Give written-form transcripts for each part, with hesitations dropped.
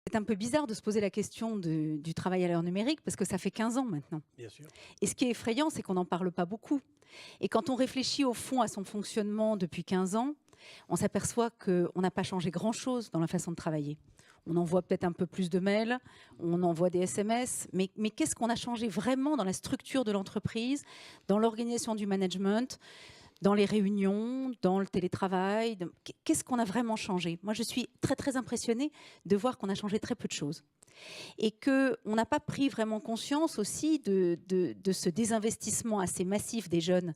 C'est un peu bizarre de se poser la question du travail à l'heure numérique parce que ça fait 15 ans maintenant. Bien sûr. Et ce qui est effrayant, c'est qu'on n'en parle pas beaucoup. Et quand on réfléchit au fond à son fonctionnement depuis 15 ans, on s'aperçoit qu'on n'a pas changé grand-chose dans la façon de travailler. On envoie peut-être un peu plus de mails, on envoie des SMS, mais qu'est-ce qu'on a changé vraiment dans la structure de l'entreprise, dans l'organisation du management, dans les réunions, dans le télétravail? Qu'est-ce qu'on a vraiment changé? Moi, je suis très, très impressionnée de voir qu'on a changé très peu de choses. Et qu'on n'a pas pris vraiment conscience aussi de ce désinvestissement assez massif des jeunes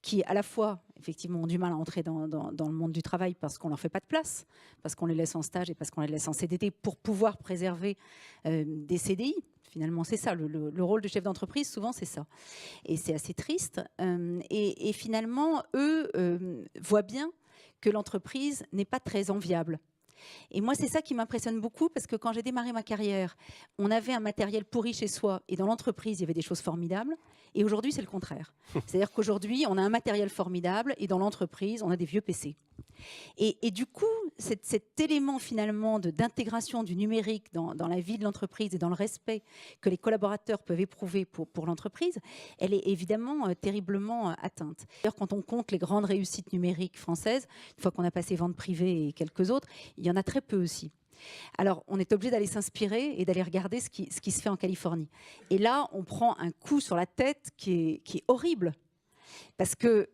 qui, à la fois, effectivement, ont du mal à entrer dans le monde du travail parce qu'on ne leur fait pas de place, parce qu'on les laisse en stage et parce qu'on les laisse en CDD pour pouvoir préserver des CDI. Finalement, c'est ça. Le rôle de chef d'entreprise, souvent, c'est ça. Et c'est assez triste. Et finalement, eux voient bien que l'entreprise n'est pas très enviable. Et moi, c'est ça qui m'impressionne beaucoup parce que quand j'ai démarré ma carrière, on avait un matériel pourri chez soi et dans l'entreprise, il y avait des choses formidables. Et aujourd'hui, c'est le contraire. C'est-à-dire qu'aujourd'hui, on a un matériel formidable et dans l'entreprise, on a des vieux PC. Et du coup, cet élément finalement d'intégration du numérique dans la vie de l'entreprise et dans le respect que les collaborateurs peuvent éprouver pour l'entreprise, elle est évidemment terriblement atteinte. D'ailleurs, quand on compte les grandes réussites numériques françaises, une fois qu'on a passé vente privée et quelques autres, il y en a très peu aussi. Alors, on est obligé d'aller s'inspirer et d'aller regarder ce qui se fait en Californie. Et là, on prend un coup sur la tête qui est horrible. Parce que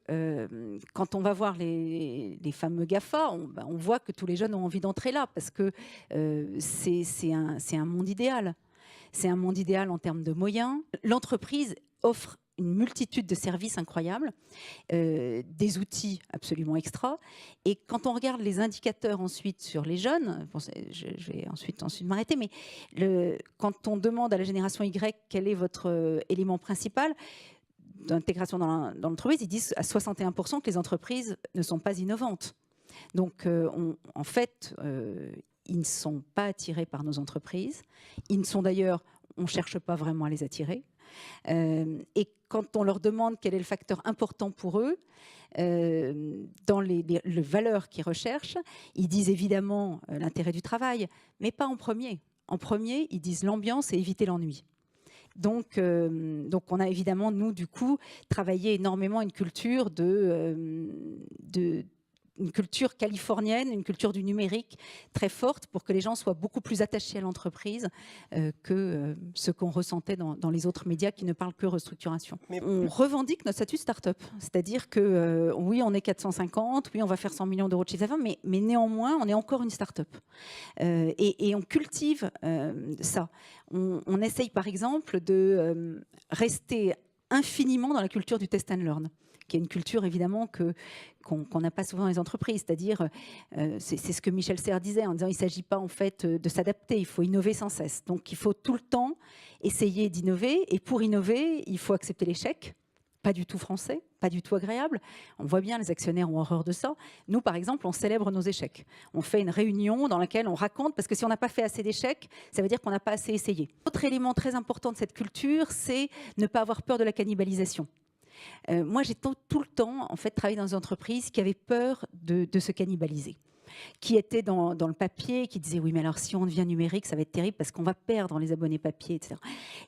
quand on va voir les fameux GAFA, on voit que tous les jeunes ont envie d'entrer là, parce que c'est un monde idéal. C'est un monde idéal en termes de moyens. L'entreprise offre une multitude de services incroyables, des outils absolument extra. Et quand on regarde les indicateurs ensuite sur les jeunes, bon, je vais ensuite m'arrêter, mais quand on demande à la génération Y quel est votre élément principal d'intégration dans l'entreprise, ils disent à 61% que les entreprises ne sont pas innovantes. Donc, en fait, ils ne sont pas attirés par nos entreprises. Ils ne sont d'ailleurs, on ne cherche pas vraiment à les attirer. Et quand on leur demande quel est le facteur important pour eux, dans les valeurs qu'ils recherchent, ils disent évidemment l'intérêt du travail, mais pas en premier. En premier, ils disent l'ambiance et éviter l'ennui. Donc, on a évidemment, nous, du coup, travaillé énormément une culture une culture californienne, une culture du numérique très forte pour que les gens soient beaucoup plus attachés à l'entreprise que ce qu'on ressentait dans les autres médias qui ne parlent que restructuration. On revendique notre statut start-up, c'est-à-dire que oui, on est 450, oui, on va faire 100 millions d'euros de chiffre d'affaires, mais néanmoins, on est encore une start-up. Et on cultive ça. On essaye par exemple de rester infiniment dans la culture du test and learn, qui est une culture évidemment qu'on n'a pas souvent dans les entreprises, c'est-à-dire c'est ce que Michel Serres disait en disant il ne s'agit pas en fait de s'adapter, il faut innover sans cesse. Donc il faut tout le temps essayer d'innover et pour innover, il faut accepter l'échec. Pas du tout français, pas du tout agréable. On voit bien, les actionnaires ont horreur de ça. Nous, par exemple, on célèbre nos échecs. On fait une réunion dans laquelle on raconte, parce que si on n'a pas fait assez d'échecs, ça veut dire qu'on n'a pas assez essayé. Autre élément très important de cette culture, c'est ne pas avoir peur de la cannibalisation. Moi, j'ai tout le temps en fait, travaillé dans des entreprises qui avaient peur de se cannibaliser, qui étaient dans le papier, qui disaient oui, mais alors si on devient numérique, ça va être terrible parce qu'on va perdre les abonnés papier, etc.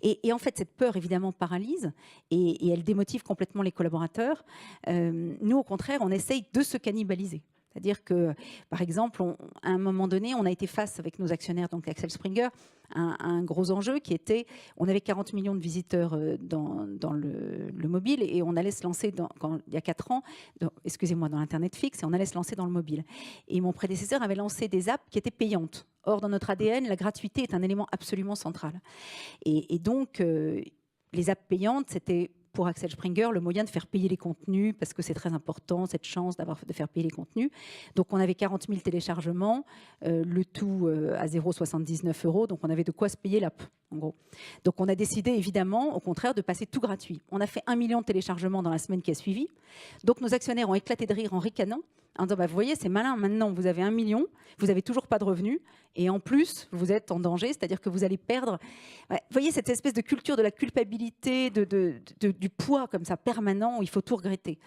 Et en fait, cette peur, évidemment, paralyse et elle démotive complètement les collaborateurs. Nous, au contraire, on essaye de se cannibaliser. C'est-à-dire que, par exemple, à un moment donné, on a été face avec nos actionnaires, donc Axel Springer, à un gros enjeu qui était, on avait 40 millions de visiteurs dans le mobile et on allait se lancer, il y a 4 ans, excusez-moi, dans l'Internet fixe, et on allait se lancer dans le mobile. Et mon prédécesseur avait lancé des apps qui étaient payantes. Or, dans notre ADN, la gratuité est un élément absolument central. Et donc, les apps payantes, c'était pour Axel Springer le moyen de faire payer les contenus, parce que c'est très important, cette chance de faire payer les contenus. Donc on avait 40 000 téléchargements, le tout à 0,79 €, donc on avait de quoi se payer l'app, en gros. Donc on a décidé évidemment, au contraire, de passer tout gratuit. On a fait 1 million de téléchargements dans la semaine qui a suivi. Donc nos actionnaires ont éclaté de rire en ricanant, en disant, bah, vous voyez, c'est malin, maintenant vous avez 1 million, vous n'avez toujours pas de revenus, et en plus, vous êtes en danger, c'est-à-dire que vous allez perdre. Ouais, vous voyez, cette espèce de culture de la culpabilité, du poids comme ça permanent, où il faut tout regretter.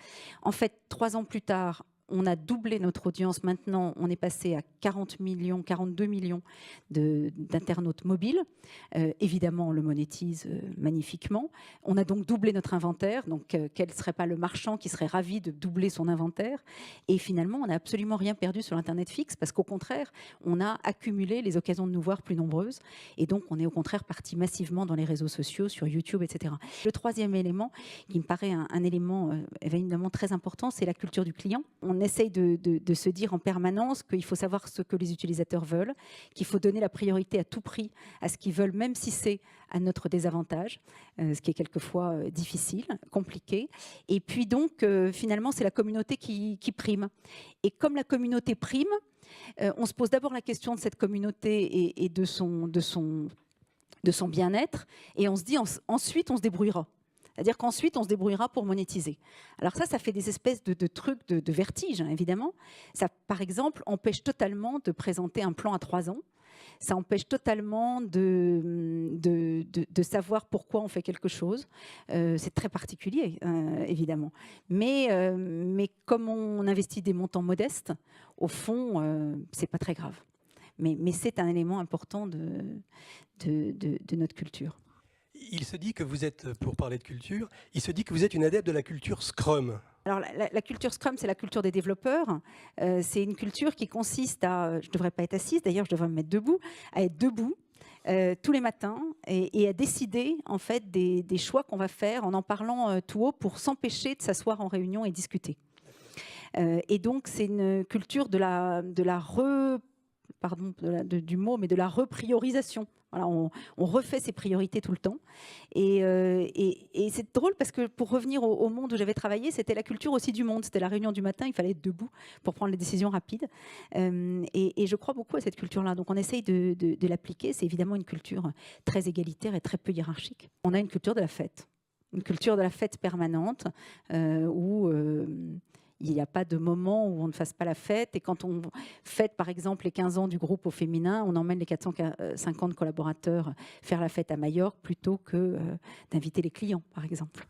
En fait, 3 ans plus tard, On a doublé notre audience. Maintenant, on est passé à 40 millions, 42 millions d'internautes mobiles. Évidemment, on le monétise magnifiquement. On a donc doublé notre inventaire. Donc, quel ne serait pas le marchand qui serait ravi de doubler son inventaire? Et finalement, on n'a absolument rien perdu sur l'Internet fixe parce qu'au contraire, on a accumulé les occasions de nous voir plus nombreuses. Et donc, on est au contraire parti massivement dans les réseaux sociaux, sur YouTube, etc. Le troisième élément, qui me paraît un élément évidemment très important, c'est la culture du client. On essaye de se dire en permanence qu'il faut savoir ce que les utilisateurs veulent, qu'il faut donner la priorité à tout prix à ce qu'ils veulent, même si c'est à notre désavantage, ce qui est quelquefois difficile, compliqué. Et puis donc, finalement, c'est la communauté qui prime. Et comme la communauté prime, on se pose d'abord la question de cette communauté et de son bien-être, et on se dit ensuite on se débrouillera. C'est-à-dire qu'ensuite, on se débrouillera pour monétiser. Alors ça fait des espèces de trucs de vertige, hein, évidemment. Ça, par exemple, empêche totalement de présenter un plan à 3 ans. Ça empêche totalement de savoir pourquoi on fait quelque chose. C'est très particulier, évidemment. Mais comme on investit des montants modestes, au fond, c'est pas très grave. Mais c'est un élément important de notre culture. Il se dit que vous êtes, pour parler de culture, il se dit que vous êtes une adepte de la culture Scrum. Alors, la culture Scrum, c'est la culture des développeurs. C'est une culture qui consiste à, je ne devrais pas être assise, d'ailleurs, je devrais me mettre debout, à être debout tous les matins et à décider en fait des choix qu'on va faire en parlant tout haut pour s'empêcher de s'asseoir en réunion et discuter. Et donc, c'est une culture de la repriorisation. Voilà, on refait ses priorités tout le temps. Et c'est drôle parce que pour revenir au monde où j'avais travaillé, c'était la culture aussi du monde. C'était la réunion du matin, il fallait être debout pour prendre les décisions rapides. Et je crois beaucoup à cette culture-là. Donc on essaye de l'appliquer. C'est évidemment une culture très égalitaire et très peu hiérarchique. On a une culture de la fête. Une culture de la fête permanente où il n'y a pas de moment où on ne fasse pas la fête. Et quand on fête, par exemple, les 15 ans du groupe au féminin, on emmène les 450 collaborateurs faire la fête à Majorque plutôt que d'inviter les clients, par exemple.